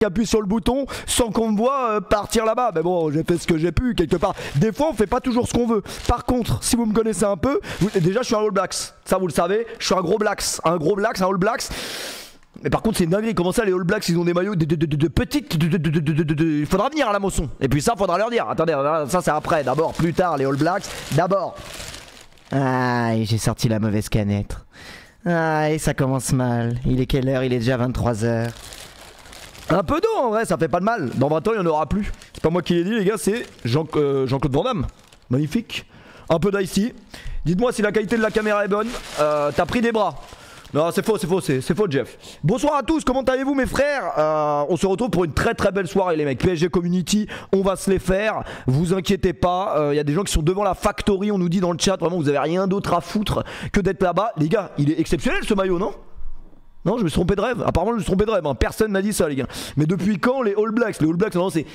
appuie sur le bouton sans qu'on me voit partir là-bas. Mais bon, j'ai fait ce que j'ai pu quelque part. Des fois, on fait pas toujours ce qu'on veut. Par contre, si vous me connaissez un peu, déjà, je suis un All Blacks. Ça, vous le savez. Je suis un gros Blacks. Un gros Blacks, un All Blacks. Mais par contre, c'est une dinguerie. Comment ça, les All Blacks, ils ont des maillots de petites. Il faudra venir à la Mosson. Et puis ça, faudra leur dire. Attendez, ça, c'est après. D'abord, plus tard, les All Blacks. D'abord. Ah, j'ai sorti la mauvaise canette. Ah, et ça commence mal. Il est quelle heure? Il est déjà 23h. Un peu d'eau en vrai, ça fait pas de mal. Dans 20 ans, il n'y en aura plus. C'est pas moi qui l'ai dit, les gars, c'est Jean-Claude Van Damme. Magnifique. Un peu d'ice. Dites-moi si la qualité de la caméra est bonne. T'as pris des bras. Non, c'est faux, Jeff. Bonsoir à tous, comment allez-vous, mes frères? On se retrouve pour une très très belle soirée, les mecs. PSG Community, on va se les faire. Vous inquiétez pas, il y a des gens qui sont devant la factory, on nous dit dans le chat. Vraiment, vous avez rien d'autre à foutre que d'être là-bas. Les gars, il est exceptionnel ce maillot, non? Non, je me suis trompé de rêve. Apparemment, je me suis trompé de rêve. Hein. Personne n'a dit ça, les gars. Mais depuis quand les All Blacks? Les All Blacks, non, c'est...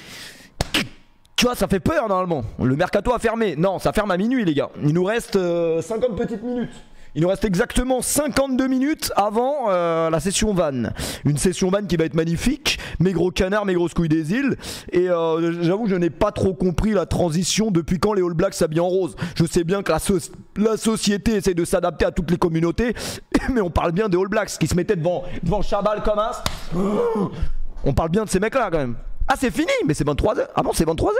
Tu vois, ça fait peur, normalement. Le mercato a fermé. Non, ça ferme à minuit, les gars. Il nous reste 50 petites minutes. Il nous reste exactement 52 minutes avant la session van. Une session van qui va être magnifique. Mes gros canards, mes grosses couilles des îles. Et j'avoue, je n'ai pas trop compris la transition depuis quand les All Blacks s'habillent en rose. Je sais bien que la société essaie de s'adapter à toutes les communautés. Mais on parle bien des All Blacks qui se mettaient devant Chabal comme as. On parle bien de ces mecs-là quand même. Ah, c'est fini, mais c'est 23h. Ah bon, c'est 23h.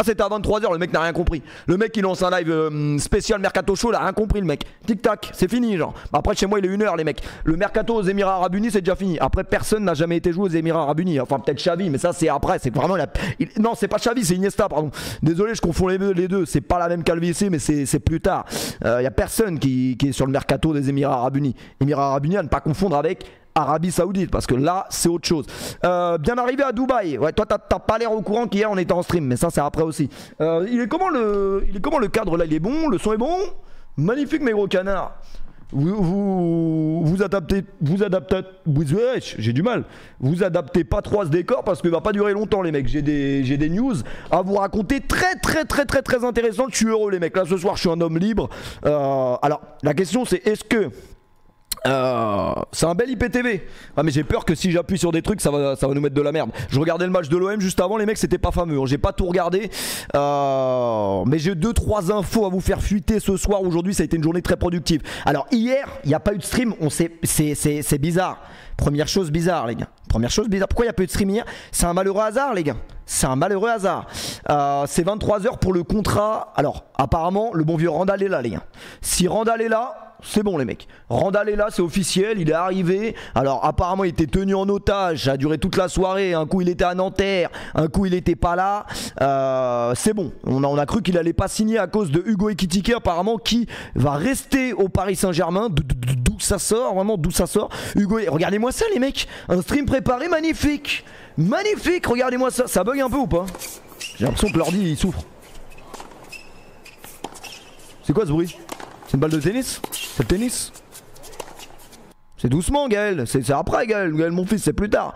Ah, c'était à 23h, le mec n'a rien compris. Le mec il lance un live spécial Mercato Show, il a rien compris le mec. Tic tac, c'est fini genre. Bah, après chez moi il est 1h les mecs. Le Mercato aux Émirats Arabes Unis c'est déjà fini. Après personne n'a jamais été joué aux Émirats Arabes Unis. Enfin peut-être Xavi, mais ça c'est après, c'est vraiment la... Non, c'est pas Xavi, c'est Iniesta, pardon. Désolé, je confonds les deux. C'est pas la même calvitie, mais c'est plus tard. Y a personne qui est sur le Mercato des Émirats Arabes Unis. Émirats Arabes Unis à ne pas confondre avec Arabie Saoudite, parce que là c'est autre chose. Bien arrivé à Dubaï. Ouais, toi t'as pas l'air au courant qu'hier on était en stream, mais ça c'est après aussi. Il est comment le cadre là? Il est bon, le son est bon. Magnifique mes gros canards. Vous adaptez, j'ai du mal. Vous adaptez pas trop à ce décor parce que va pas durer longtemps les mecs. J'ai des news à vous raconter très intéressantes. Je suis heureux les mecs. Là ce soir je suis un homme libre. Alors la question c'est est-ce que c'est un bel IPTV. Ah mais j'ai peur que si j'appuie sur des trucs ça va nous mettre de la merde. Je regardais le match de l'OM juste avant les mecs, c'était pas fameux. J'ai pas tout regardé mais j'ai 2-3 infos à vous faire fuiter ce soir. Aujourd'hui ça a été une journée très productive. Alors hier il n'y a pas eu de stream. C'est bizarre. Première chose bizarre les gars. Pourquoi il n'y a pas eu de stream hier? C'est un malheureux hasard les gars. C'est un malheureux hasard. C'est 23h pour le contrat. Alors apparemment le bon vieux Randall est là les gars. Si Randall est là, c'est bon les mecs. Randall est là, c'est officiel, il est arrivé. Alors apparemment il était tenu en otage, ça a duré toute la soirée. Un coup il était à Nanterre, un coup il était pas là. C'est bon, on a cru qu'il allait pas signer à cause de Hugo Ekitike apparemment, qui va rester au Paris Saint-Germain. D'où ça sort, vraiment d'où ça sort. Hugo, regardez-moi ça les mecs. Un stream préparé magnifique. Magnifique, regardez-moi ça. Ça bug un peu ou pas? J'ai l'impression que l'ordi il souffre. C'est quoi ce bruit? C'est une balle de tennis? C'est le tennis? C'est doucement Gaël, c'est après Gaël, mon fils c'est plus tard.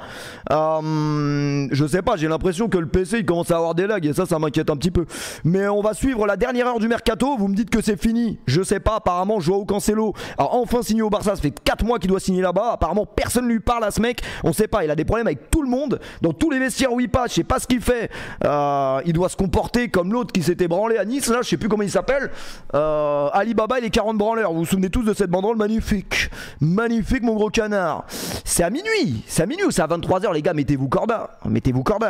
Je sais pas, j'ai l'impression que le PC il commence à avoir des lags et ça m'inquiète un petit peu. Mais on va suivre la dernière heure du mercato, vous me dites que c'est fini. Je sais pas, apparemment Joao Cancelo a enfin signé au Barça, ça fait 4 mois qu'il doit signer là-bas. Apparemment personne lui parle à ce mec, on sait pas, il a des problèmes avec tout le monde. Dans tous les vestiaires où il passe, je sais pas ce qu'il fait. Il doit se comporter comme l'autre qui s'était branlé à Nice, là je sais plus comment il s'appelle. Alibaba et les 40 branleurs, vous vous souvenez tous de cette banderole magnifique. Magnifique mon gros canard. C'est à minuit ou c'est à 23h les gars, mettez-vous corda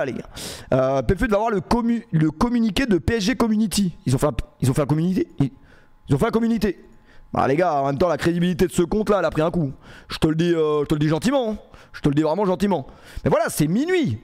les gars. PFUT va voir le communiqué de PSG Community. Ils ont fait un communiqué. Ils ont fait un communiqué. Bah les gars, en même temps la crédibilité de ce compte là elle a pris un coup. Je te le dis gentiment, hein. Je te le dis vraiment gentiment. Mais voilà, c'est minuit.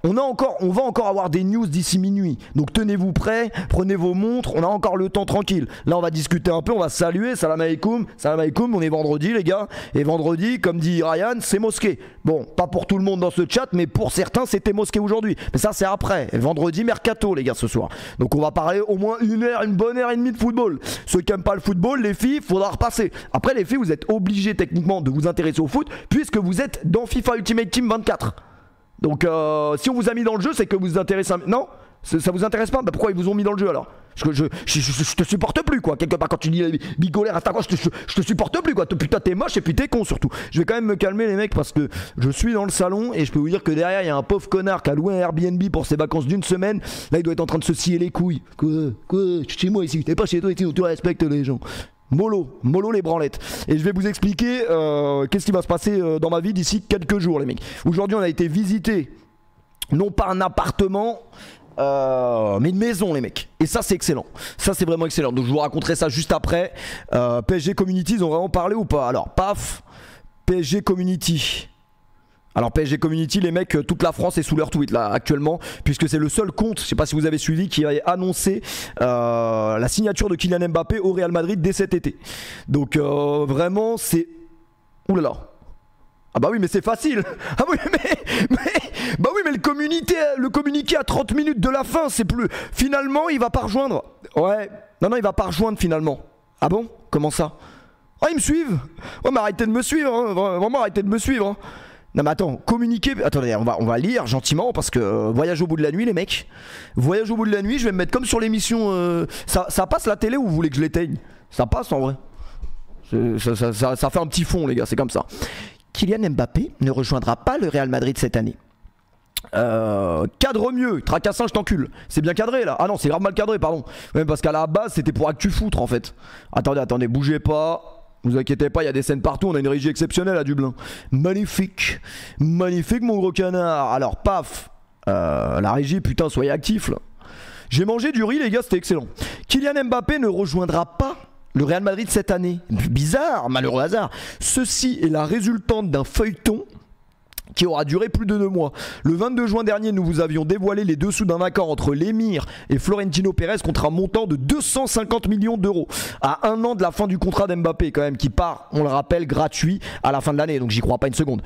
On va encore avoir des news d'ici minuit. Donc tenez-vous prêts, prenez vos montres, on a encore le temps tranquille. Là on va discuter un peu, on va saluer, salam alaikum, on est vendredi les gars. Et vendredi, comme dit Ryan, c'est mosquée. Bon, pas pour tout le monde dans ce chat, mais pour certains c'était mosquée aujourd'hui. Mais ça c'est après, et vendredi mercato les gars ce soir. Donc on va parler au moins une bonne heure et demie de football. Ceux qui aiment pas le football, les filles, faudra repasser. Après les filles, vous êtes obligés techniquement de vous intéresser au foot, puisque vous êtes dans FIFA Ultimate Team 24. Donc si on vous a mis dans le jeu, c'est que vous vous intéressez. Non, ça vous intéresse pas? Bah pourquoi ils vous ont mis dans le jeu alors? Je te supporte plus quoi. Quelque part quand tu dis bigolaire à ta quoi, je te supporte plus quoi. Putain t'es moche et puis t'es con surtout. Je vais quand même me calmer les mecs parce que je suis dans le salon et je peux vous dire que derrière il y a un pauvre connard qui a loué un Airbnb pour ses vacances d'une semaine. Là il doit être en train de se scier les couilles. Quoi, je suis chez moi ici, t'es pas chez toi ici où tu respectes les gens. Mollo les branlettes. Et je vais vous expliquer qu'est-ce qui va se passer dans ma vie d'ici quelques jours les mecs. Aujourd'hui on a été visiter non pas un appartement mais une maison les mecs. Et ça c'est excellent. Ça c'est vraiment excellent. Donc je vous raconterai ça juste après. PSG Community, ils ont vraiment parlé ou pas? Alors paf, PSG Community. Alors PSG Community, les mecs, toute la France est sous leur tweet là actuellement, puisque c'est le seul compte, je sais pas si vous avez suivi, qui a annoncé la signature de Kylian Mbappé au Real Madrid dès cet été. Donc vraiment c'est... Oulala. Ah bah oui mais c'est facile. Ah oui bah oui mais le communiqué à 30 minutes de la fin, c'est plus... Finalement il va pas rejoindre. Ouais. Non il va pas rejoindre finalement. Ah bon? Comment ça? Ah ils me suivent. Ouais mais arrêtez de me suivre hein. Vraiment arrêtez de me suivre hein. Non mais attends, communiquer... Attendez, on va lire gentiment parce que voyage au bout de la nuit les mecs. Voyage au bout de la nuit, je vais me mettre comme sur l'émission... Ça passe la télé ou vous voulez que je l'éteigne? Ça passe en vrai. Ça fait un petit fond les gars, c'est comme ça. Kylian Mbappé ne rejoindra pas le Real Madrid cette année. Cadre mieux, tracassin je t'encule. C'est bien cadré là. Ah non c'est grave mal cadré pardon. Ouais, parce qu'à la base c'était pour actu foutre en fait. Attendez, bougez pas. Vous inquiétez pas, il y a des scènes partout, on a une régie exceptionnelle à Dublin. Magnifique mon gros canard. Alors paf, la régie putain soyez actifs là. J'ai mangé du riz les gars, c'était excellent. Kylian Mbappé ne rejoindra pas le Real Madrid cette année. Bizarre, malheureux hasard. Ceci est la résultante d'un feuilleton qui aura duré plus de 2 mois. Le 22 juin dernier, nous vous avions dévoilé les dessous d'un accord entre l'émir et Florentino Pérez contre un montant de 250 millions d'euros. À 1 an de la fin du contrat d'Mbappé quand même, qui part, on le rappelle, gratuit à la fin de l'année. Donc j'y crois pas une seconde.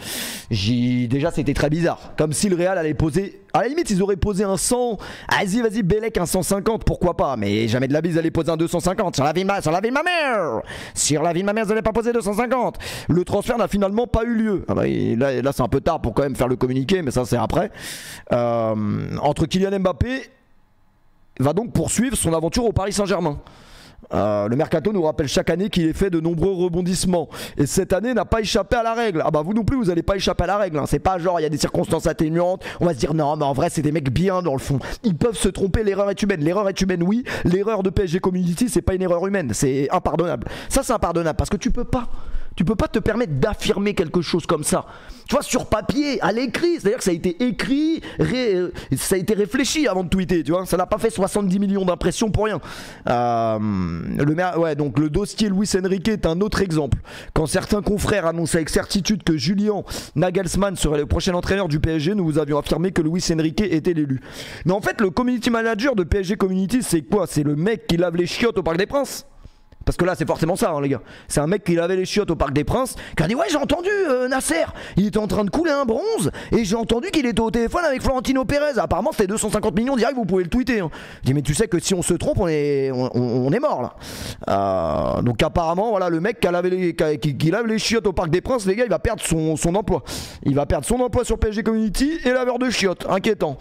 Déjà c'était très bizarre. Comme si le Real allait poser... À la limite ils auraient posé un 100. Vas-y Bélec un 150 pourquoi pas. Mais jamais de la bise ils allaient poser un 250. Sur la vie de ma mère. Sur la vie de ma mère ils n'allaient pas poser 250. Le transfert n'a finalement pas eu lieu. Ah bah, là c'est un peu tard pour quand même faire le communiqué. Mais ça c'est après. Entre Kylian Mbappé va donc poursuivre son aventure au Paris Saint-Germain. Le mercato nous rappelle chaque année qu'il est fait de nombreux rebondissements et cette année n'a pas échappé à la règle. Ah bah vous non plus vous n'allez pas échapper à la règle hein. C'est pas genre il y a des circonstances atténuantes, on va se dire non mais en vrai c'est des mecs bien dans le fond. Ils peuvent se tromper, l'erreur est humaine. L'erreur est humaine oui, l'erreur de PSG Community c'est pas une erreur humaine, c'est impardonnable. Ça c'est impardonnable parce que tu peux pas te permettre d'affirmer quelque chose comme ça. Tu vois, sur papier, à l'écrit, c'est-à-dire que ça a été écrit, ça a été réfléchi avant de tweeter, tu vois. Ça n'a pas fait 70 millions d'impressions pour rien. Donc le dossier Luis Enrique est un autre exemple. Quand certains confrères annonçaient avec certitude que Julian Nagelsmann serait le prochain entraîneur du PSG, nous vous avions affirmé que Luis Enrique était l'élu. Mais en fait, le community manager de PSG Community, c'est quoi? C'est le mec qui lave les chiottes au Parc des Princes. Parce que là c'est forcément ça hein, les gars. C'est un mec qui lavait les chiottes au Parc des Princes qui a dit ouais j'ai entendu Nasser, il était en train de couler un bronze et j'ai entendu qu'il était au téléphone avec Florentino Pérez. Apparemment c'était 250 millions direct, vous pouvez le tweeter hein. Je dis mais tu sais que si on se trompe on est mort là. Donc apparemment voilà le mec qui lave les chiottes au Parc des Princes les gars il va perdre son emploi. Il va perdre son emploi sur PSG Community et laveur de chiottes, inquiétant.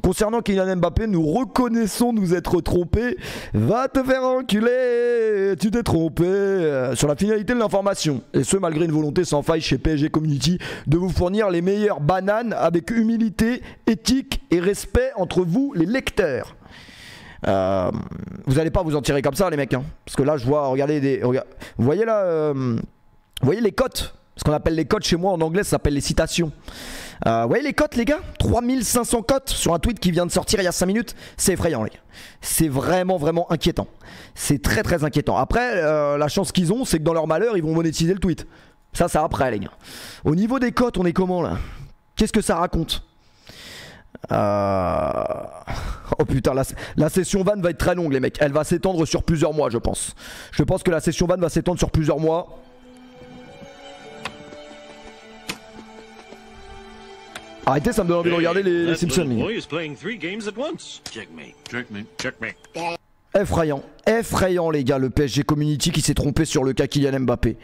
Concernant Kylian Mbappé, nous reconnaissons nous être trompés. Va te faire enculer, tu t'es trompé. Sur la finalité de l'information, et ce malgré une volonté sans faille chez PSG Community de vous fournir les meilleures bananes avec humilité, éthique et respect entre vous les lecteurs. Vous allez pas vous en tirer comme ça les mecs hein. Parce que là je vois, regardez vous voyez là, vous voyez les cotes. Ce qu'on appelle les cotes chez moi en anglais ça s'appelle les citations. Vous voyez les cotes les gars, 3500 cotes sur un tweet qui vient de sortir il y a 5 minutes. C'est effrayant les gars. C'est vraiment inquiétant. C'est très inquiétant. Après la chance qu'ils ont c'est que dans leur malheur ils vont monétiser le tweet. Ça c'est après les gars. Au niveau des cotes on est comment là? Qu'est-ce que ça raconte? Oh putain la session van va être très longue les mecs. Elle va s'étendre sur plusieurs mois je pense. Je pense que la session van va s'étendre sur plusieurs mois. Arrêtez, ça me donne envie de regarder les Simpsons. Effrayant, effrayant les gars, le PSG Community qui s'est trompé sur le cas Kylian Mbappé.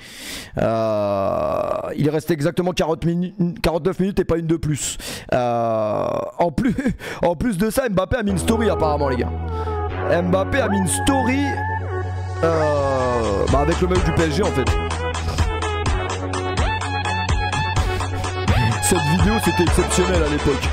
Il est resté exactement 49 minutes et pas une de plus. En plus de ça, Mbappé a mis une story apparemment les gars. Mbappé a mis une story avec le maillot du PSG en fait. Cette vidéo c'était exceptionnel à l'époque.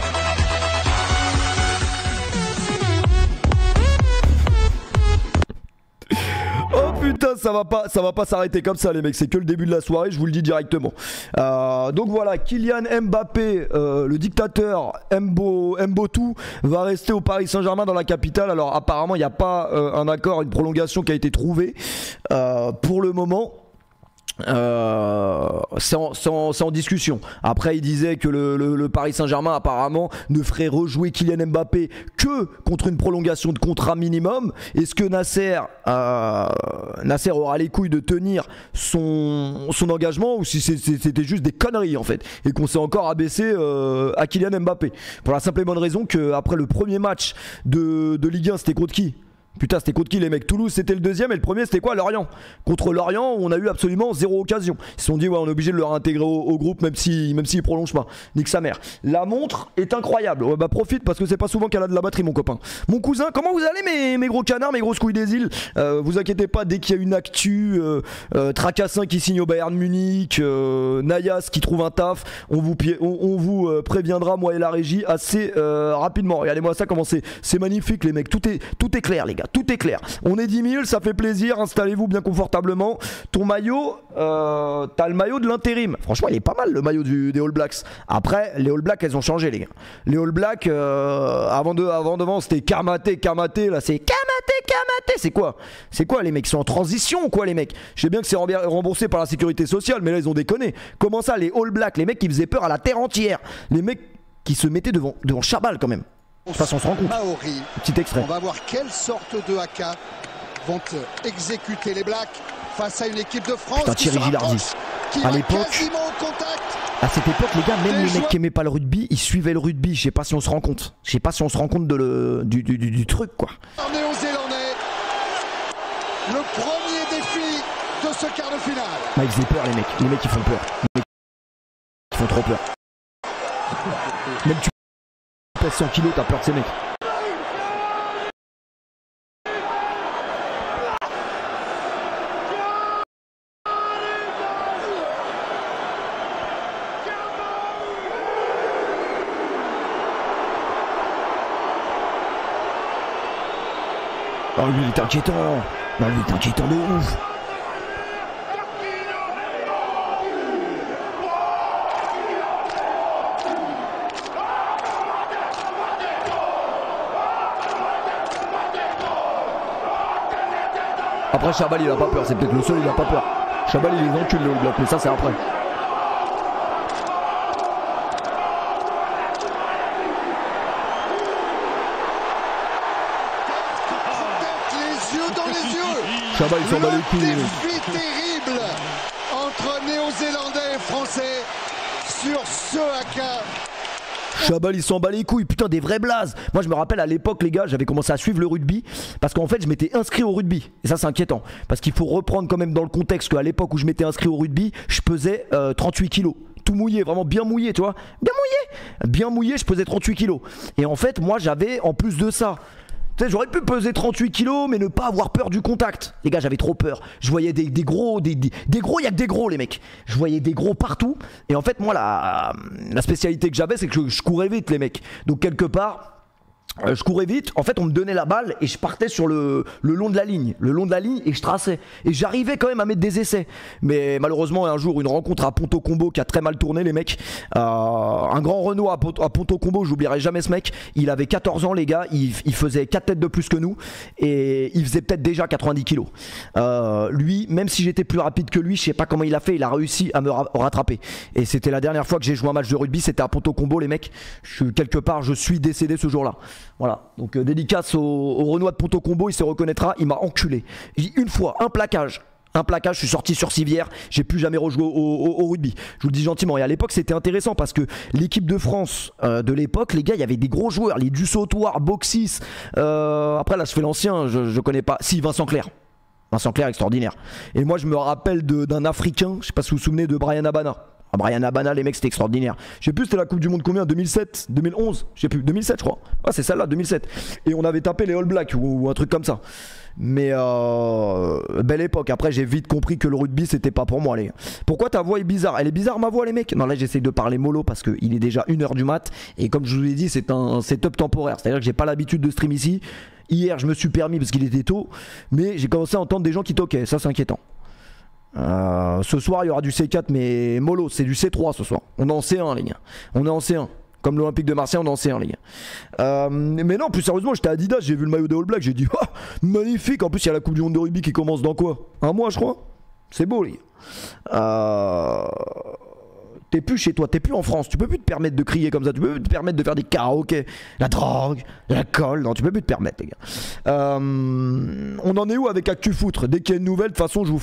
Oh putain, ça va pas s'arrêter comme ça les mecs, c'est que le début de la soirée, je vous le dis directement. Donc voilà, Kylian Mbappé, le dictateur Mbotou va rester au Paris Saint-Germain dans la capitale. Alors apparemment il n'y a pas un accord, une prolongation qui a été trouvée pour le moment. C'est en discussion. Après il disait que le Paris Saint-Germain apparemment ne ferait rejouer Kylian Mbappé que contre une prolongation de contrat minimum. Est-ce que Nasser aura les couilles de tenir son engagement, ou si c'était juste des conneries en fait et qu'on s'est encore abaissé à Kylian Mbappé, pour la simple et bonne raison que après le premier match de Ligue 1, c'était contre qui? Putain, c'était contre qui les mecs? Toulouse c'était le deuxième, et le premier c'était quoi? Lorient. Contre Lorient on a eu absolument zéro occasion. Ils se sont dit ouais, on est obligé de le réintégrer au groupe même s'il prolonge pas. Nique sa mère. La montre est incroyable. Ouais, bah profite parce que c'est pas souvent qu'elle a de la batterie mon copain. Mon cousin, comment vous allez mes gros canards, mes grosses couilles des îles? Vous inquiétez pas, dès qu'il y a une actu, Tracassin qui signe au Bayern Munich, Nayas qui trouve un taf, on vous préviendra, moi et la régie, assez rapidement. Regardez-moi ça, comment c'est magnifique les mecs. Tout est clair les gars. Tout est clair. On est 10 000, ça fait plaisir. Installez-vous bien confortablement. Ton maillot, t'as le maillot de l'intérim. Franchement, il est pas mal le maillot des All Blacks. Après, les All Blacks, elles ont changé, les gars. Les All Blacks, avant devant, c'était Kamaté. Là, c'est Kamaté. C'est quoi les mecs? Ils sont en transition, quoi, les mecs? Je sais bien que c'est remboursé par la sécurité sociale, mais là, ils ont déconné. Comment ça, les All Blacks, les mecs qui faisaient peur à la terre entière, les mecs qui se mettaient devant Chabal quand même. De toute façon, on se rend compte. Maori. Petit extrait. On va voir quelle sorte de AK vont exécuter les Blacks face à une équipe de France. Putain, Thierry Gilardi. À l'époque, à cette époque, les gars, même les mecs qui aimaient pas le rugby, ils suivaient le rugby. Je sais pas si on se rend compte. Je sais pas si on se rend compte du truc, quoi. Néo-zélandais, le premier défi de ce quart de finale. Ils faisaient peur, les mecs. Les mecs, ils font peur. Ils font trop peur. Même tu pèses 100 kilos, t'as peur de ces mecs. Oh lui il est inquiétant. Non lui il est inquiétant de ouf. Après Chabal il a pas peur, c'est peut-être le seul il a pas peur. Chabal il les encule le bloc, mais ça c'est après. Les yeux dans les yeux. Chabal il s'en bat les couilles. Défi terrible entre Néo-Zélandais et Français sur ce AK. Chabal il s'en bat les couilles, putain des vrais blazes. Moi je me rappelle à l'époque les gars, j'avais commencé à suivre le rugby parce qu'en fait je m'étais inscrit au rugby. Et ça c'est inquiétant parce qu'il faut reprendre quand même dans le contexte qu'à l'époque où je m'étais inscrit au rugby, je pesais 38 kilos. Tout mouillé, vraiment bien mouillé, tu vois. Bien mouillé, je pesais 38 kilos. Et en fait moi j'avais en plus de ça, tu sais, j'aurais pu peser 38 kilos mais ne pas avoir peur du contact. Les gars j'avais trop peur. Je voyais des gros, il y a que des gros les mecs. Je voyais des gros partout. Et en fait moi la spécialité que j'avais c'est que je courais vite les mecs. Donc quelque part je courais vite, en fait on me donnait la balle et je partais sur le long de la ligne, et je traçais. Et j'arrivais quand même à mettre des essais. Mais malheureusement un jour une rencontre à Ponto Combo qui a très mal tourné les mecs. Un grand Renault à Ponto Combo, j'oublierai jamais ce mec. Il avait 14 ans les gars, il faisait 4 têtes de plus que nous. Et il faisait peut-être déjà 90 kilos. Lui, même si j'étais plus rapide que lui, je sais pas comment il a fait, il a réussi à me rattraper. Et c'était la dernière fois que j'ai joué un match de rugby, c'était à Ponto Combo les mecs. Quelque part je suis décédé ce jour là. Voilà, donc dédicace au Renoir de Ponto Combo, il se reconnaîtra, il m'a enculé. Une fois, un plaquage. Un plaquage, je suis sorti sur civière, j'ai plus jamais rejoué au rugby. Je vous le dis gentiment. Et à l'époque, c'était intéressant parce que l'équipe de France de l'époque, les gars, il y avait des gros joueurs, les Dussautoir, Boxis. Après, là, je fais l'ancien, je connais pas. Si, Vincent Clerc. Vincent Clerc, extraordinaire. Et moi, je me rappelle d'un Africain, je sais pas si vous vous souvenez de Brian Abana. Ah, Brian Abana, les mecs, c'était extraordinaire. Je sais plus, c'était la Coupe du Monde combien, 2007, 2011, je sais plus, 2007 je crois. Ouais, c'est celle-là, 2007. Et on avait tapé les All Blacks ou un truc comme ça. Mais belle époque. Après, j'ai vite compris que le rugby, c'était pas pour moi, les gars. Pourquoi ta voix est bizarre? Elle est bizarre, ma voix, les mecs? Non, là, j'essaye de parler mollo parce qu'il est déjà 1h du mat. Et comme je vous l'ai dit, c'est un setup temporaire. C'est-à-dire que j'ai pas l'habitude de stream ici. Hier, je me suis permis parce qu'il était tôt. Mais j'ai commencé à entendre des gens qui toquaient. Ça, c'est inquiétant. Ce soir, il y aura du C4, mais mollo, c'est du C3 ce soir. On est en C1, les gars. On est en C1. Comme l'Olympique de Marseille, on est en C1, les gars. Mais non, plus sérieusement, j'étais à Adidas, j'ai vu le maillot des All Blacks, j'ai dit, oh, magnifique. En plus, il y a la Coupe du Monde de rugby qui commence dans quoi? Un mois, je crois. C'est beau, les gars. T'es plus chez toi, t'es plus en France, tu peux plus te permettre de crier comme ça, tu peux plus te permettre de faire des karaokés, la drogue, la colle, non, tu peux plus te permettre, les gars. On en est où avec ActuFoutre? Dès qu'il y a une nouvelle, de toute façon, je vous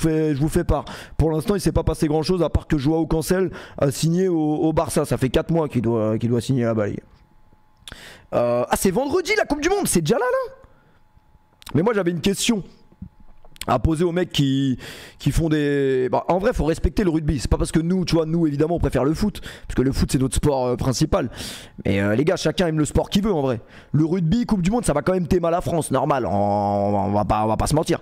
fais part. Pour l'instant, il s'est pas passé grand chose à part que Joao Cancel a signé au Barça. Ça fait 4 mois qu'il doit signer là-bas, les gars. Ah, c'est vendredi la Coupe du Monde, c'est déjà là, là. Mais moi, j'avais une question à poser aux mecs qui font des... Bah, en vrai, faut respecter le rugby. C'est pas parce que nous, tu vois, nous évidemment on préfère le foot, parce que le foot c'est notre sport principal. Mais les gars, chacun aime le sport qu'il veut en vrai. Le rugby, Coupe du Monde, ça va quand même téma la France, normal. On va pas se mentir.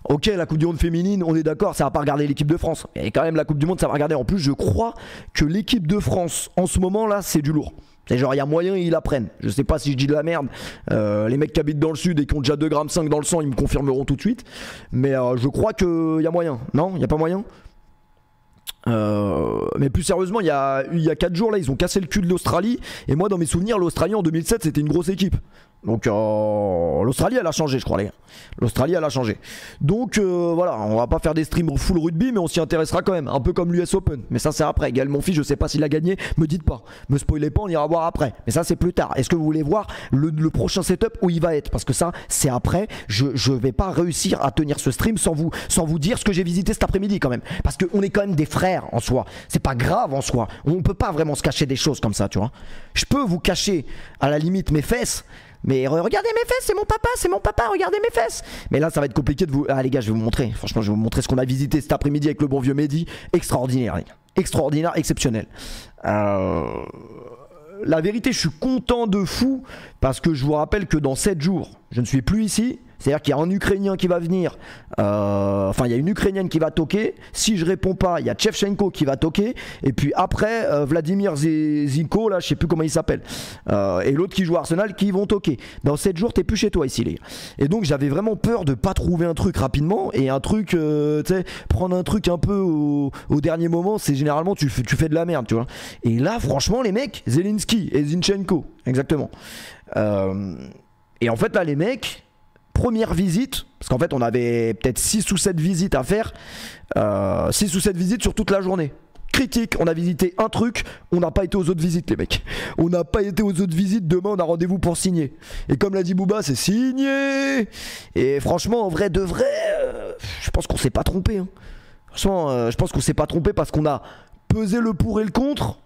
Ok, la Coupe du Monde féminine, on est d'accord, ça va pas regarder l'équipe de France. Et quand même la Coupe du Monde, ça va regarder. En plus, je crois que l'équipe de France en ce moment là, c'est du lourd. C'est genre, il y a moyen, ils la prennent. Je sais pas si je dis de la merde. Les mecs qui habitent dans le sud et qui ont déjà 2,5 g dans le sang, ils me confirmeront tout de suite. Mais je crois qu'il y a moyen. Non, il n'y a pas moyen. Mais plus sérieusement, il y a 4 jours là, ils ont cassé le cul de l'Australie. Et moi, dans mes souvenirs, l'Australie en 2007, c'était une grosse équipe. Donc l'Australie elle a changé, je crois, les gars. L'Australie elle a changé. Donc voilà, on va pas faire des streams full rugby, mais on s'y intéressera quand même. Un peu comme l'US Open. Mais ça c'est après. Gaël Monfils, je sais pas s'il a gagné. Me dites pas. Me spoilez pas, on ira voir après. Mais ça c'est plus tard. Est-ce que vous voulez voir le prochain setup où il va être? Parce que ça c'est après. Je vais pas réussir à tenir ce stream sans vous dire ce que j'ai visité cet après-midi quand même. Parce qu'on est quand même des frères en soi. C'est pas grave en soi. On peut pas vraiment se cacher des choses comme ça, tu vois. Je peux vous cacher à la limite mes fesses. Mais regardez mes fesses, c'est mon papa, regardez mes fesses. Mais là ça va être compliqué de vous... Ah les gars, je vais vous montrer. Franchement, je vais vous montrer ce qu'on a visité cet après-midi avec le bon vieux Mehdi. Extraordinaire, les gars. Extraordinaire, exceptionnel. La vérité, je suis content de fou parce que je vous rappelle que dans 7 jours, je ne suis plus ici. C'est-à-dire qu'il y a un Ukrainien qui va venir, enfin il y a une Ukrainienne qui va toquer. Si je réponds pas, il y a Shevchenko qui va toquer. Et puis après, Vladimir Zinko, là je sais plus comment il s'appelle, et l'autre qui joue à Arsenal qui vont toquer. Dans 7 jours, t'es plus chez toi ici, les gars. Et donc j'avais vraiment peur de pas trouver un truc rapidement. Et un truc, tu sais, prendre un truc un peu au dernier moment, c'est généralement tu fais de la merde, tu vois. Et là, franchement, les mecs, Zelensky et Zinchenko, exactement. Et en fait, là, les mecs... Première visite, parce qu'en fait on avait peut-être 6 ou 7 visites à faire, 6 ou 7 visites sur toute la journée. Critique, on a visité un truc, on n'a pas été aux autres visites les mecs. On n'a pas été aux autres visites, demain on a rendez-vous pour signer. Et comme l'a dit Booba, c'est signé. Et franchement, en vrai de vrai, je pense qu'on s'est pas trompé. Hein. Franchement, je pense qu'on s'est pas trompé parce qu'on a pesé le pour et le contre.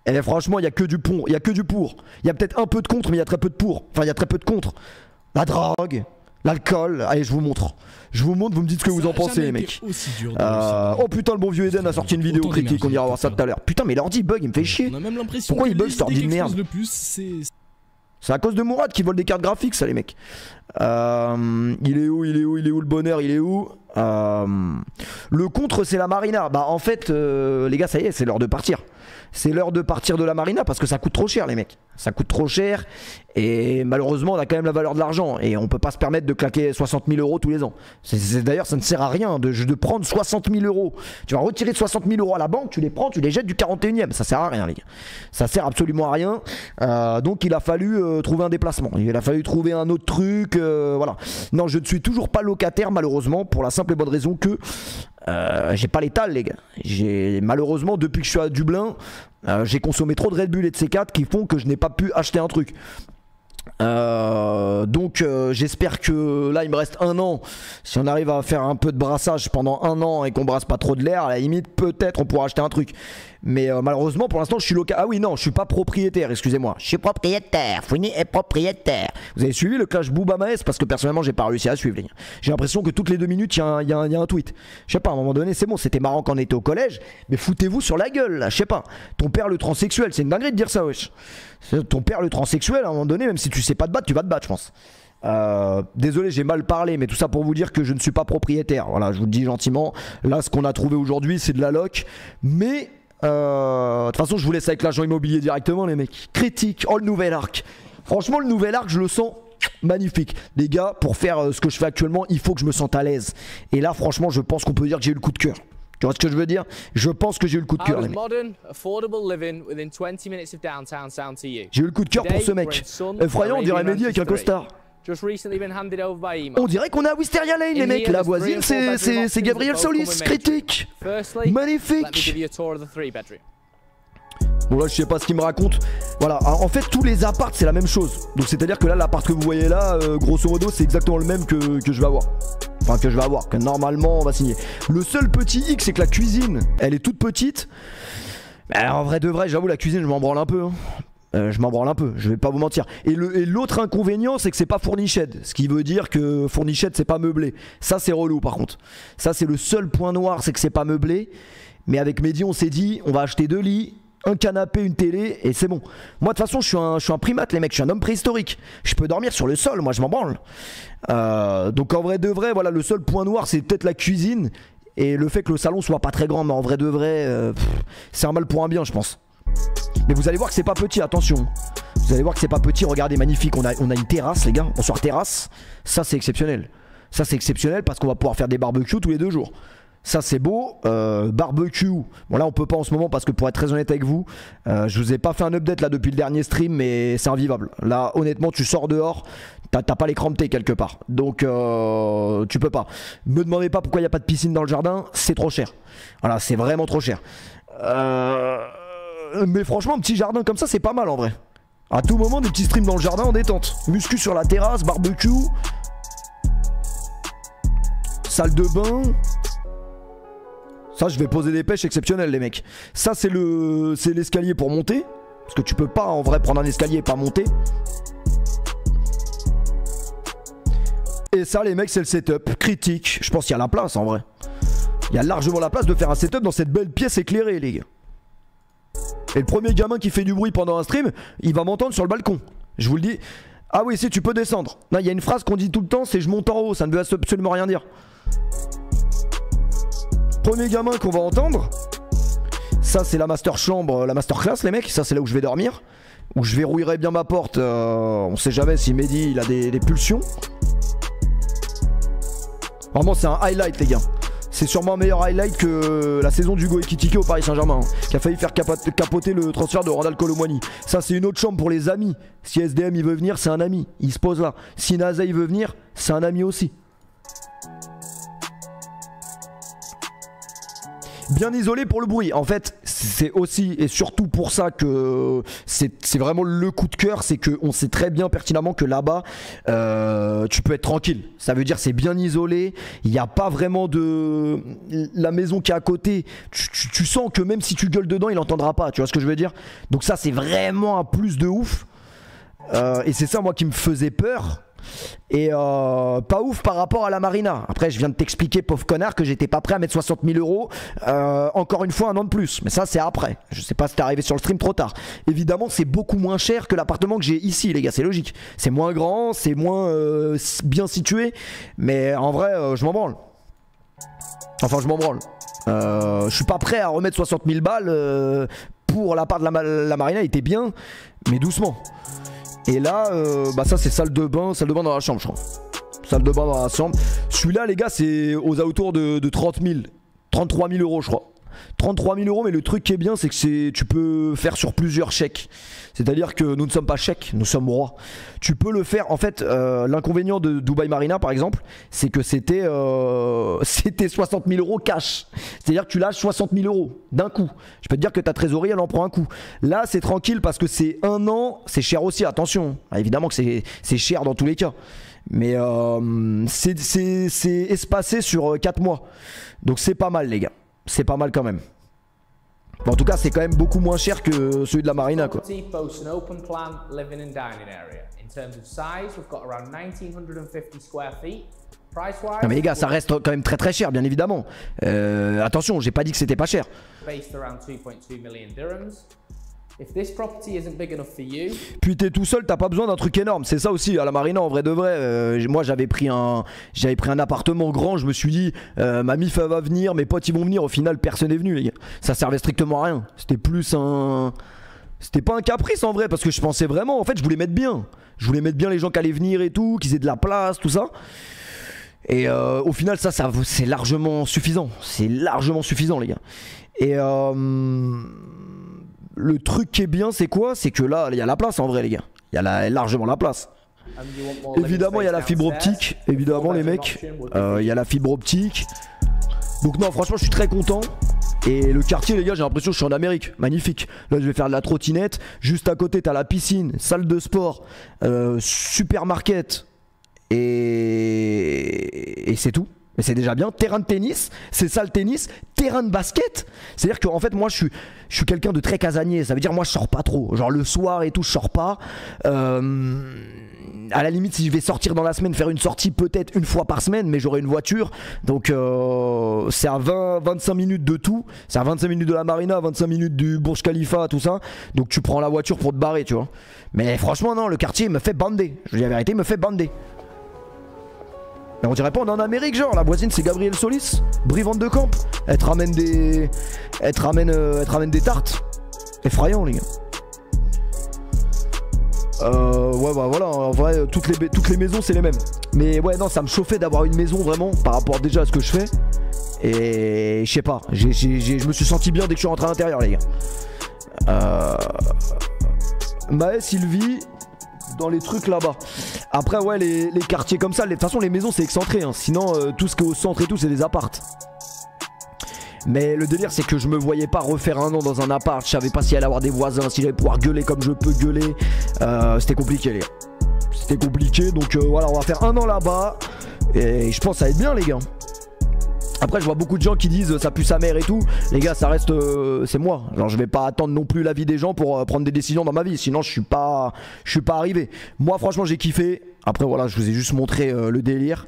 Et franchement, il n'y a que du pour. Il y a que du pour. Il y a peut-être un peu de contre, mais il y a très peu de pour. Enfin, il y a très peu de contre. La drogue. L'alcool, allez je vous montre. Je vous montre, vous me dites ce que vous en pensez les mecs. Oh putain le bon vieux Eden a sorti une vidéo critique, on ira voir ça tout à l'heure. Putain mais l'ordi bug, il me fait chier. Pourquoi il bug cet ordi de merde? C'est à cause de Mourad qui vole des cartes graphiques ça les mecs. Il est où le bonheur, il est où? Le contre c'est la Marina. Bah en fait les gars ça y est, c'est l'heure de partir. C'est l'heure de partir de la Marina parce que ça coûte trop cher les mecs. Ça coûte trop cher et malheureusement on a quand même la valeur de l'argent et on peut pas se permettre de claquer 60 000 € tous les ans. D'ailleurs ça ne sert à rien de prendre 60 000 €. Tu vas retirer 60 000 € à la banque, tu les prends, tu les jettes du 41e. Ça sert à rien les gars. Ça sert absolument à rien. Donc il a fallu trouver un déplacement. Il a fallu trouver un autre truc. Voilà. Non je ne suis toujours pas locataire malheureusement pour la simple et bonne raison que j'ai pas l'étal les gars. Malheureusement depuis que je suis à Dublin j'ai consommé trop de Red Bull et de C4 qui font que je n'ai pas pu acheter un truc. Donc j'espère que là il me reste un an. Si on arrive à faire un peu de brassage pendant un an et qu'on brasse pas trop de l'air, à la limite peut-être on pourra acheter un truc. Mais malheureusement pour l'instant je suis local. Ah oui non, je suis pas propriétaire, excusez-moi. Je suis propriétaire, Fouini est propriétaire. Vous avez suivi le clash Booba Maes? Parce que personnellement j'ai pas réussi à suivre les gars. J'ai l'impression que toutes les 2 minutes il y a un tweet. Je sais pas, à un moment donné c'est bon, c'était marrant quand on était au collège. Mais foutez-vous sur la gueule là, je sais pas. Ton père le transsexuel, c'est une dinguerie de dire ça wesh. Ton père le transsexuel à un moment donné, même si tu sais pas te battre, tu vas te battre je pense. Désolé j'ai mal parlé, mais tout ça pour vous dire que je ne suis pas propriétaire. Voilà, je vous le dis gentiment. Là ce qu'on a trouvé aujourd'hui c'est de la loc. Mais de toute façon je vous laisse avec l'agent immobilier directement les mecs. Critique, oh le nouvel arc. Franchement le nouvel arc je le sens magnifique. Les gars, pour faire ce que je fais actuellement, il faut que je me sente à l'aise. Et là franchement je pense qu'on peut dire que j'ai eu le coup de cœur. Tu vois ce que je veux dire? Je pense que j'ai eu le coup de cœur. J'ai eu le coup de cœur pour ce mec. Effrayant, on dirait Mehdi avec un costard. On dirait qu'on est à Wisteria Lane les mecs. La voisine c'est Gabriel Solis. Critique. Magnifique. Bon là je sais pas ce qu'il me raconte. Voilà, en fait tous les apparts c'est la même chose. Donc c'est à dire que là l'appart que vous voyez là grosso modo c'est exactement le même que je vais avoir. Enfin que je vais avoir, que normalement on va signer. Le seul petit hic c'est que la cuisine elle est toute petite. Mais en vrai de vrai j'avoue la cuisine je m'en branle un peu hein. Je m'en branle un peu, je vais pas vous mentir. Et l'autre inconvénient c'est que c'est pas fourniched. Ce qui veut dire que fourniched c'est pas meublé. Ça c'est relou par contre. Ça c'est le seul point noir, c'est que c'est pas meublé. Mais avec Mehdi on s'est dit on va acheter 2 lits, un canapé, une télé et c'est bon. Moi de toute façon je suis un primate les mecs, je suis un homme préhistorique. Je peux dormir sur le sol, moi je m'en branle. Donc en vrai de vrai, voilà le seul point noir c'est peut-être la cuisine et le fait que le salon soit pas très grand, mais en vrai de vrai c'est un mal pour un bien je pense. Mais vous allez voir que c'est pas petit, attention. Vous allez voir que c'est pas petit, regardez magnifique, on a une terrasse les gars, on sort terrasse. Ça c'est exceptionnel. Ça c'est exceptionnel parce qu'on va pouvoir faire des barbecues tous les 2 jours. Ça c'est beau, barbecue, bon là on peut pas en ce moment parce que pour être très honnête avec vous, je vous ai pas fait un update là depuis le dernier stream mais c'est invivable. Là honnêtement tu sors dehors, t'as pas les crampes quelque part, donc tu peux pas. Me demandez pas pourquoi il n'y a pas de piscine dans le jardin, c'est trop cher. Voilà c'est vraiment trop cher. Mais franchement un petit jardin comme ça c'est pas mal en vrai. À tout moment des petits streams dans le jardin en détente, muscu sur la terrasse, barbecue, salle de bain. Ça je vais poser des pêches exceptionnelles les mecs. Ça c'est l'escalier pour monter. Parce que tu peux pas en vrai prendre un escalier et pas monter. Et ça les mecs c'est le setup. Critique. Je pense qu'il y a la place en vrai. Il y a largement la place de faire un setup dans cette belle pièce éclairée les gars. Et le premier gamin qui fait du bruit pendant un stream, il va m'entendre sur le balcon. Je vous le dis. Ah oui si tu peux descendre. Non il y a une phrase qu'on dit tout le temps, c'est je monte en haut. Ça ne veut absolument rien dire. Premier gamin qu'on va entendre, ça c'est la master chambre, la masterclass les mecs, ça c'est là où je vais dormir, où je verrouillerai bien ma porte, on sait jamais si Mehdi il a des pulsions. Vraiment c'est un highlight les gars, c'est sûrement un meilleur highlight que la saison d'Hugo Ekitike au Paris Saint-Germain, hein, qui a failli faire capoter le transfert de Randal Colomwani. Ça c'est une autre chambre pour les amis, si SDM il veut venir c'est un ami, il se pose là, si Naza il veut venir c'est un ami aussi. Bien isolé pour le bruit. En fait, c'est aussi et surtout pour ça que c'est vraiment le coup de cœur. C'est qu'on sait très bien pertinemment que là-bas, tu peux être tranquille. Ça veut dire c'est bien isolé. Il n'y a pas vraiment de... La maison qui est à côté, tu sens que même si tu gueules dedans, il n'entendra pas. Tu vois ce que je veux dire? Donc ça, c'est vraiment un plus de ouf. Et c'est ça, moi, qui me faisait peur. Et pas ouf par rapport à la Marina. Après je viens de t'expliquer pauvre connard que j'étais pas prêt à mettre 60 000 euros encore une fois un an de plus. Mais ça c'est après. Je sais pas si t'es arrivé sur le stream trop tard. Évidemment c'est beaucoup moins cher que l'appartement que j'ai ici les gars. C'est logique. C'est moins grand, c'est moins bien situé. Mais en vrai je m'en branle. Enfin je m'en branle. Je suis pas prêt à remettre 60 000 balles pour l'appart de la Marina. Il était bien mais doucement. Et là, bah ça c'est salle de bain dans la chambre je crois. Salle de bain dans la chambre. Celui-là les gars c'est aux alentours de 30 000, 33 000 euros je crois. 33 000 €, mais le truc qui est bien, c'est que tu peux faire sur plusieurs chèques. C'est-à-dire que nous ne sommes pas chèques, nous sommes rois. Tu peux le faire. En fait, l'inconvénient de Dubai Marina, par exemple, c'est que c'était 60 000 € cash. C'est-à-dire que tu lâches 60 000 € d'un coup. Je peux te dire que ta trésorerie, elle en prend un coup. Là, c'est tranquille parce que c'est un an. C'est cher aussi, attention. Évidemment que c'est cher dans tous les cas. Mais c'est espacé sur 4 mois. Donc c'est pas mal, les gars. C'est pas mal quand même. Bon, en tout cas, c'est quand même beaucoup moins cher que celui de la Marina, quoi. Non mais les gars, ça reste quand même très très cher, bien évidemment. Attention, j'ai pas dit que c'était pas cher. Puis t'es tout seul, t'as pas besoin d'un truc énorme. C'est ça aussi à la Marina, en vrai de vrai. Moi j'avais pris un appartement grand. Je me suis dit ma mif elle va venir, mes potes ils vont venir. Au final personne n'est venu, les gars. Ça servait strictement à rien. C'était plus un... C'était pas un caprice en vrai, parce que je pensais vraiment, en fait je voulais mettre bien. Je voulais mettre bien les gens qui allaient venir et tout, qu'ils aient de la place, tout ça. Et au final ça c'est largement suffisant. C'est largement suffisant, les gars. Et le truc qui est bien, c'est quoi? C'est que là, il y a la place en vrai, les gars. Il y a largement la place. Évidemment, il y a la fibre optique. Évidemment, les mecs. Il y a la fibre optique. Donc non, franchement, je suis très content. Et le quartier, les gars, j'ai l'impression que je suis en Amérique. Magnifique. Là, je vais faire de la trottinette. Juste à côté, t'as la piscine, salle de sport, supermarket. Et c'est tout. Mais c'est déjà bien. Terrain de tennis, c'est ça le tennis. Terrain de basket. C'est-à-dire qu'en fait, moi, je suis quelqu'un de très casanier. Ça veut dire, moi, je sors pas trop. Genre, le soir et tout, je sors pas. À la limite, si je vais sortir dans la semaine, faire une sortie peut-être une fois par semaine, mais j'aurai une voiture. Donc, c'est à 25 minutes de tout. C'est à 25 minutes de la Marina, 25 minutes du Burj Khalifa, tout ça. Donc, tu prends la voiture pour te barrer, tu vois. Mais franchement, non, le quartier me fait bander. Je dis la vérité, il me fait bander. Mais on dirait pas on est en Amérique, genre la voisine c'est Gabrielle Solis, Brie Van de Camp. Elle te ramène des tartes. Effrayant, les gars. Ouais bah voilà, en vrai toutes les maisons c'est les mêmes. Mais ouais non, ça me chauffait d'avoir une maison vraiment par rapport déjà à ce que je fais. Et je sais pas, je me suis senti bien dès que je suis rentré à l'intérieur, les gars. Maë, Sylvie, dans les trucs là-bas. Après ouais, les quartiers comme ça, de toute façon les maisons c'est excentré, hein. Sinon tout ce qui est au centre et tout c'est des appartes. Mais le délire c'est que je me voyais pas refaire un an dans un appart. Je savais pas s'il allait avoir des voisins, si j'allais pouvoir gueuler comme je peux gueuler. C'était compliqué, les gars. C'était compliqué, donc voilà, on va faire un an là-bas. Et je pense que ça va être bien, les gars. Après je vois beaucoup de gens qui disent ça pue sa mère et tout. Les gars, ça reste c'est moi. Genre je vais pas attendre non plus l'avis des gens pour prendre des décisions dans ma vie. Sinon je suis pas arrivé. Moi franchement j'ai kiffé. Après voilà, je vous ai juste montré le délire.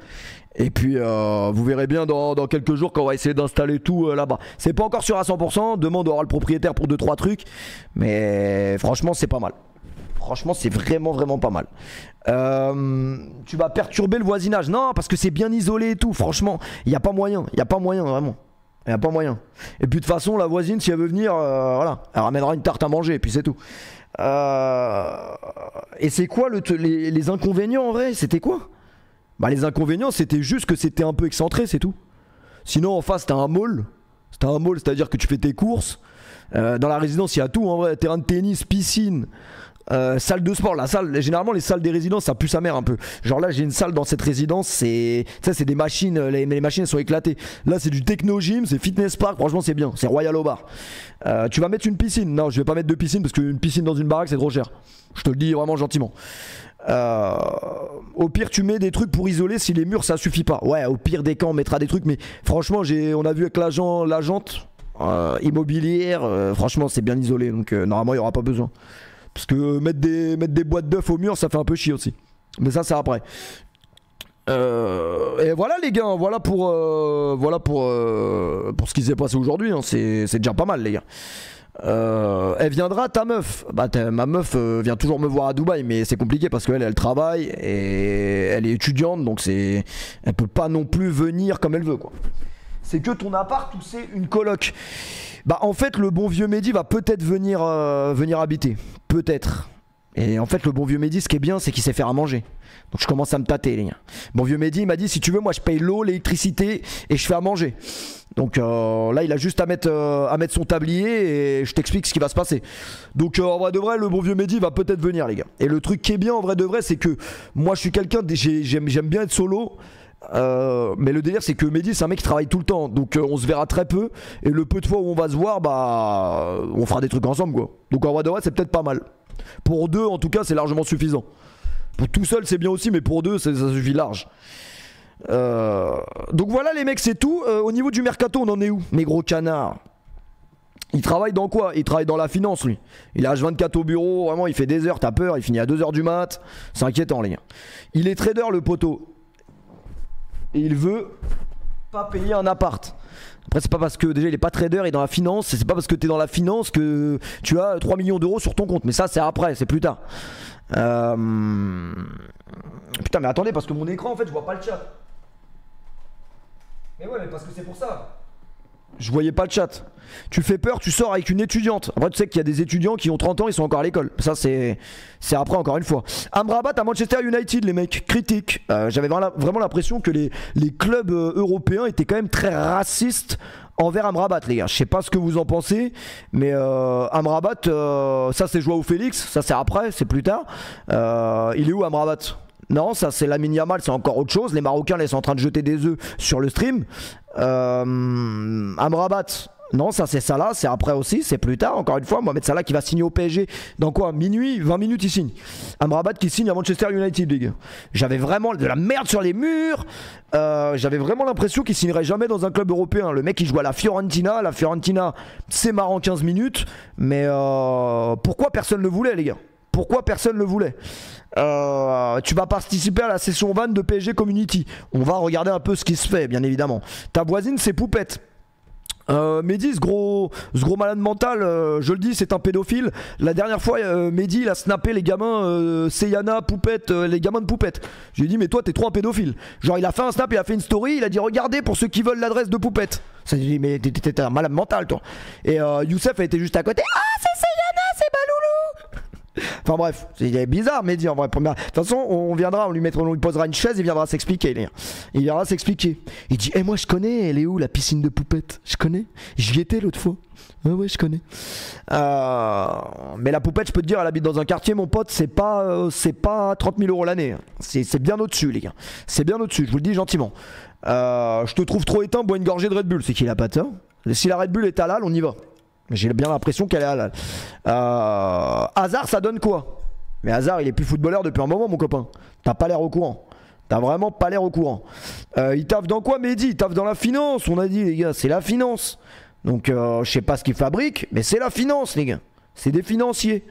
Et puis vous verrez bien dans quelques jours quand on va essayer d'installer tout là-bas. C'est pas encore sûr à 100%. Demain on aura le propriétaire pour 2-3 trucs. Mais franchement c'est pas mal. Franchement c'est vraiment pas mal. Tu vas perturber le voisinage. Non, parce que c'est bien isolé et tout. Franchement il n'y a pas moyen. Il n'y a pas moyen vraiment. Il n'y a pas moyen. Et puis de toute façon la voisine si elle veut venir voilà, elle ramènera une tarte à manger et puis c'est tout. Et c'est quoi les inconvénients en vrai? C'était quoi? Bah les inconvénients c'était juste que c'était un peu excentré, c'est tout. Sinon en face t'as un mall. C'était un mall, c'est-à-dire que tu fais tes courses. Dans la résidence il y a tout en vrai. Terrain de tennis, piscine, salle de sport. La salle, généralement les salles des résidences ça pue sa mère un peu. Genre là j'ai une salle dans cette résidence, c'est des machines, les machines elles sont éclatées. Là c'est du techno gym, c'est fitness park, franchement c'est bien, c'est royal au bar. Tu vas mettre une piscine? Non, je vais pas mettre de piscine parce qu'une piscine dans une baraque c'est trop cher. Je te le dis vraiment gentiment. Au pire tu mets des trucs pour isoler si les murs ça suffit pas. Ouais, au pire des cas on mettra des trucs, mais franchement on a vu avec l'agente immobilière, franchement c'est bien isolé, donc normalement il y aura pas besoin. Parce que mettre des boîtes d'œufs au mur ça fait un peu chier aussi. Mais ça c'est après. Et voilà les gars, voilà pour ce qui s'est passé aujourd'hui, hein. C'est déjà pas mal les gars. Elle viendra ta meuf? Bah ma meuf vient toujours me voir à Dubaï, mais c'est compliqué parce qu'elle travaille et elle est étudiante, donc elle peut pas non plus venir comme elle veut quoi. C'est que ton appart ou c'est une coloc? Bah en fait le bon vieux Mehdi va peut-être venir habiter, peut-être. Et en fait le bon vieux Mehdi, ce qui est bien, c'est qu'il sait faire à manger. Donc je commence à me tâter les gars. Bon vieux Mehdi il m'a dit si tu veux moi je paye l'eau, l'électricité et je fais à manger. Donc là il a juste à mettre son tablier et je t'explique ce qui va se passer. Donc en vrai de vrai le bon vieux Mehdi va peut-être venir les gars. Et le truc qui est bien en vrai de vrai c'est que moi je suis quelqu'un, j'aime bien être solo. Mais le délire c'est que Mehdi c'est un mec qui travaille tout le temps. Donc on se verra très peu. Et le peu de fois où on va se voir bah on fera des trucs ensemble quoi. Donc en vrai de vrai c'est peut-être pas mal. Pour deux en tout cas c'est largement suffisant. Pour tout seul c'est bien aussi mais pour deux ça suffit large. Donc voilà les mecs c'est tout. Au niveau du mercato on en est où mes gros canards? Il travaille dans quoi? Il travaille dans la finance lui. Il est H24 au bureau, vraiment il fait des heures, t'as peur, il finit à 2h du mat. C'est inquiétant les gars. Il est trader le poteau. Et il veut pas payer un appart. Après c'est pas parce que déjà il est pas trader et dans la finance, c'est pas parce que t'es dans la finance que tu as 3 millions d'euros sur ton compte. Mais ça c'est après, c'est plus tard. Putain mais attendez parce que mon écran en fait je vois pas le chat. Mais ouais mais parce que c'est pour ça. Je voyais pas le chat. Tu fais peur, tu sors avec une étudiante. Après tu sais qu'il y a des étudiants qui ont 30 ans, ils sont encore à l'école. Ça c'est après encore une fois. Amrabat à Manchester United les mecs, critique. J'avais vraiment l'impression que les clubs européens étaient quand même très racistes envers Amrabat les gars. Je sais pas ce que vous en pensez. Mais Amrabat, ça c'est Joao Félix. Ça c'est après, c'est plus tard. Il est où Amrabat? Non, ça c'est Lamine Yamal, c'est encore autre chose. Les Marocains là, sont en train de jeter des œufs sur le stream. Amrabat, non, ça c'est Salah, c'est après aussi, c'est plus tard. Encore une fois, Mohamed Salah qui va signer au PSG dans quoi? Minuit, 20 minutes il signe. Amrabat qui signe à Manchester United, les gars. J'avais vraiment de la merde sur les murs. J'avais vraiment l'impression qu'il signerait jamais dans un club européen. Le mec il joue à la Fiorentina. La Fiorentina, c'est marrant 15 minutes. Mais pourquoi personne ne le voulait, les gars? Pourquoi personne ne le voulait? Tu vas participer à la session van de PSG Community. On va regarder un peu ce qui se fait, bien évidemment. Ta voisine, c'est Poupette. Mehdi, ce gros malade mental, je le dis, c'est un pédophile. La dernière fois, Mehdi, il a snappé les gamins Seyana, Poupette, les gamins de Poupette. Je lui ai dit, mais toi, t'es trop un pédophile. Genre, il a fait un snap, il a fait une story, il a dit, regardez pour ceux qui veulent l'adresse de Poupette. Ça, dit, mais t'es un malade mental, toi. Et Youssef a été juste à côté. Ah, c'est Seyana, c'est Baloulou. Enfin bref, c'est bizarre Mehdi en vrai. De toute façon on lui posera une chaise, il viendra s'expliquer. Il viendra s'expliquer. Il dit moi je connais, elle est où la piscine de Poupette? Je connais, j'y étais l'autre fois. Ouais je connais. Mais la Poupette je peux te dire elle habite dans un quartier mon pote, c'est pas 30 000 € l'année. C'est bien au-dessus les gars. C'est bien au-dessus, je vous le dis gentiment. Je te trouve trop éteint, bois une gorgée de Red Bull. C'est qu'il a pas tort. Si la Red Bull est halal on y va. J'ai bien l'impression qu'elle est halal. Hazard ça donne quoi? Mais Hazard il est plus footballeur depuis un moment mon copain. T'as pas l'air au courant. T'as vraiment pas l'air au courant. Il taffe dans quoi Mehdi? Il taffe dans la finance on a dit les gars. C'est la finance. Donc je sais pas ce qu'il fabrique. Mais c'est la finance les gars. C'est des financiers.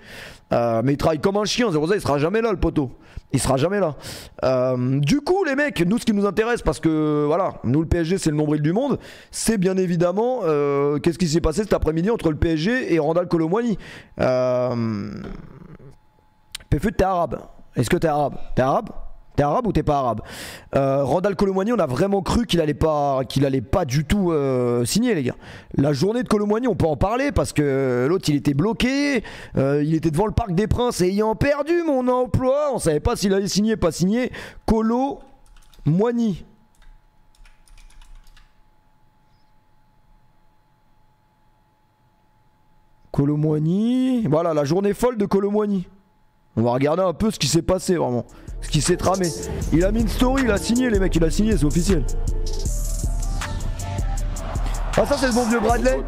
Mais il travaille comme un chien. C'est pour ça il sera jamais là le poteau. Il sera jamais là. Du coup les mecs, nous ce qui nous intéresse, parce que voilà, nous le PSG c'est le nombril du monde, c'est bien évidemment qu'est-ce qui s'est passé cet après-midi entre le PSG et Randal Kolo Muani. Péfut, t'es arabe. Est-ce que t'es arabe? T'es arabe? T'es arabe ou t'es pas arabe? Randal Kolo Muani, on a vraiment cru qu'il allait pas du tout signer les gars. La journée de Kolo Muani, on peut en parler parce que l'autre il était bloqué, il était devant le Parc des Princes et ayant perdu mon emploi, on savait pas s'il allait signer, pas signer. Kolo Muani. Kolo Muani, voilà la journée folle de Kolo Muani. On va regarder un peu ce qui s'est passé vraiment. Ce qui s'est tramé. Il a mis une story, il a signé les mecs, il a signé, c'est officiel. Ah ça c'est le bon vieux Bradley.